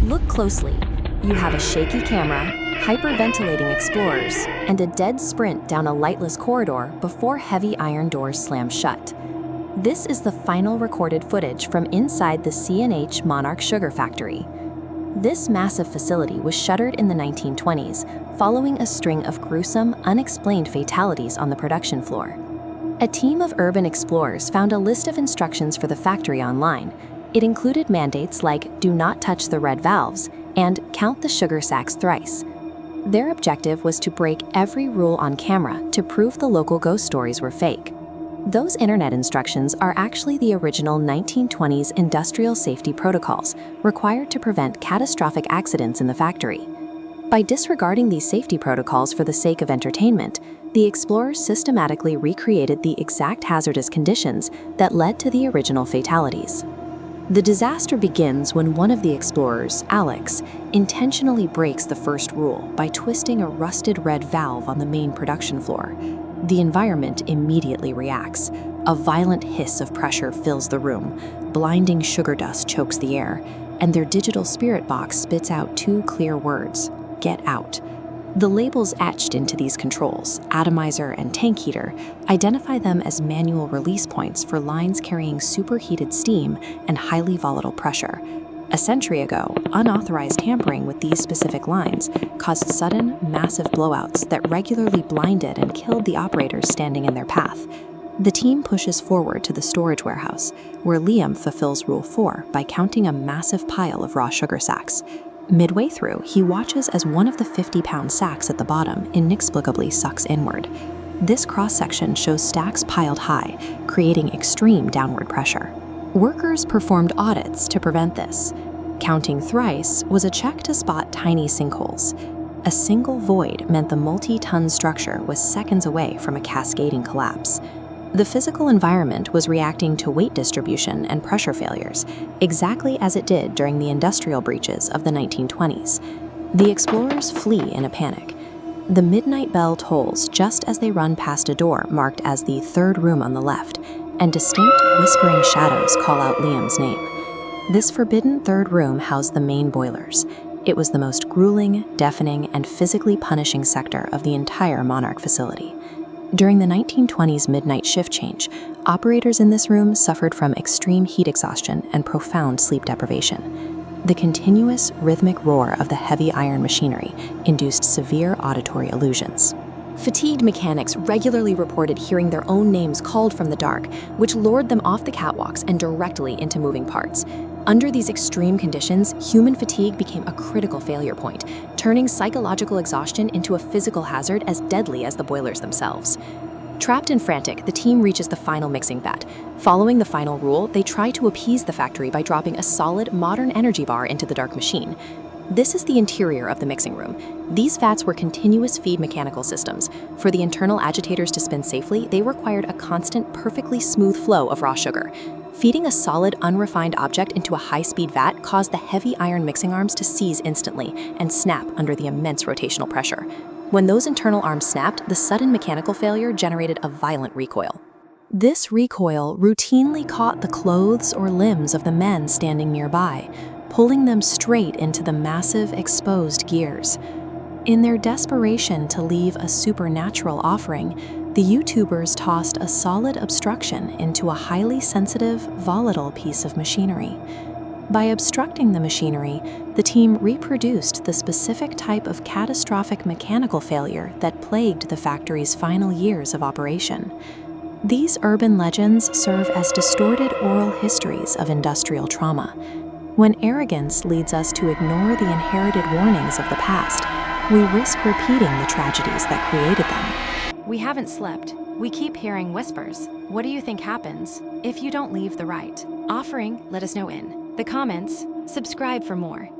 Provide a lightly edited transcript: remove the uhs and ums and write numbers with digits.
Look closely. You have a shaky camera, hyperventilating explorers, and a dead sprint down a lightless corridor before heavy iron doors slam shut. This is the final recorded footage from inside the C&H Monarch Sugar Factory. This massive facility was shuttered in the 1920s, following a string of gruesome, unexplained fatalities on the production floor. A team of urban explorers found a list of instructions for the factory online. It included mandates like "do not touch the red valves" and "count the sugar sacks thrice." Their objective was to break every rule on camera to prove the local ghost stories were fake. Those internet instructions are actually the original 1920s industrial safety protocols required to prevent catastrophic accidents in the factory. By disregarding these safety protocols for the sake of entertainment, the explorers systematically recreated the exact hazardous conditions that led to the original fatalities. The disaster begins when one of the explorers, Alex, intentionally breaks the first rule by twisting a rusted red valve on the main production floor. The environment immediately reacts. A violent hiss of pressure fills the room, blinding sugar dust chokes the air, and their digital spirit box spits out two clear words: "Get out." The labels etched into these controls, atomizer and tank heater, identify them as manual release points for lines carrying superheated steam and highly volatile pressure. A century ago, unauthorized tampering with these specific lines caused sudden, massive blowouts that regularly blinded and killed the operators standing in their path. The team pushes forward to the storage warehouse, where Liam fulfills Rule 4 by counting a massive pile of raw sugar sacks. Midway through, he watches as one of the 50-pound sacks at the bottom inexplicably sucks inward. This cross-section shows stacks piled high, creating extreme downward pressure. Workers performed audits to prevent this. Counting thrice was a check to spot tiny sinkholes. A single void meant the multi-ton structure was seconds away from a cascading collapse. The physical environment was reacting to weight distribution and pressure failures, exactly as it did during the industrial breaches of the 1920s. The explorers flee in a panic. The midnight bell tolls just as they run past a door marked as the third room on the left, and distinct whispering shadows call out Liam's name. This forbidden third room housed the main boilers. It was the most grueling, deafening, and physically punishing sector of the entire Monarch facility. During the 1920s midnight shift change, operators in this room suffered from extreme heat exhaustion and profound sleep deprivation. The continuous, rhythmic roar of the heavy iron machinery induced severe auditory illusions. Fatigued mechanics regularly reported hearing their own names called from the dark, which lured them off the catwalks and directly into moving parts. Under these extreme conditions, human fatigue became a critical failure point, turning psychological exhaustion into a physical hazard as deadly as the boilers themselves. Trapped and frantic, the team reaches the final mixing vat. Following the final rule, they try to appease the factory by dropping a solid, modern energy bar into the dark machine. This is the interior of the mixing room. These vats were continuous feed mechanical systems. For the internal agitators to spin safely, they required a constant, perfectly smooth flow of raw sugar. Feeding a solid, unrefined object into a high-speed vat caused the heavy iron mixing arms to seize instantly and snap under the immense rotational pressure. When those internal arms snapped, the sudden mechanical failure generated a violent recoil. This recoil routinely caught the clothes or limbs of the men standing nearby, pulling them straight into the massive, exposed gears. In their desperation to leave a supernatural offering, the YouTubers tossed a solid obstruction into a highly sensitive, volatile piece of machinery. By obstructing the machinery, the team reproduced the specific type of catastrophic mechanical failure that plagued the factory's final years of operation. These urban legends serve as distorted oral histories of industrial trauma. When arrogance leads us to ignore the inherited warnings of the past, we risk repeating the tragedies that created them. We haven't slept. We keep hearing whispers. What do you think happens if you don't leave the right? Offering, let us know in the comments. Subscribe for more.